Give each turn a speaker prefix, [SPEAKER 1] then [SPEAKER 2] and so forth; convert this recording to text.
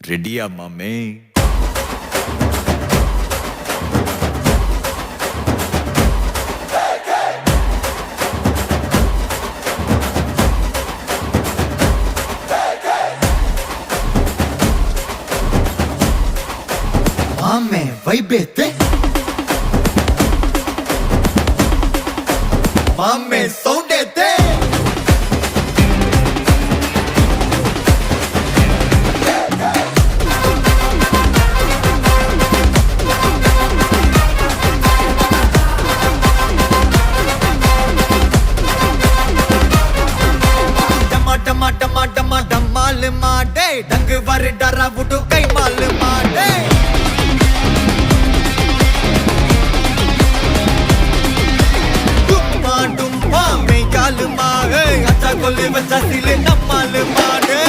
[SPEAKER 1] ரெடியா மாமே?
[SPEAKER 2] மாமே வைபேத்து மாமே சவுண்டேத்து டமா டமா டமா டமால் மாடே டங்கு வர டரா புட்டு கை மால் மாடே டும்மா டும்மா மே கால் மாடே அச்சா கொல்லு வச்சா சிலே நம்மால் மாடே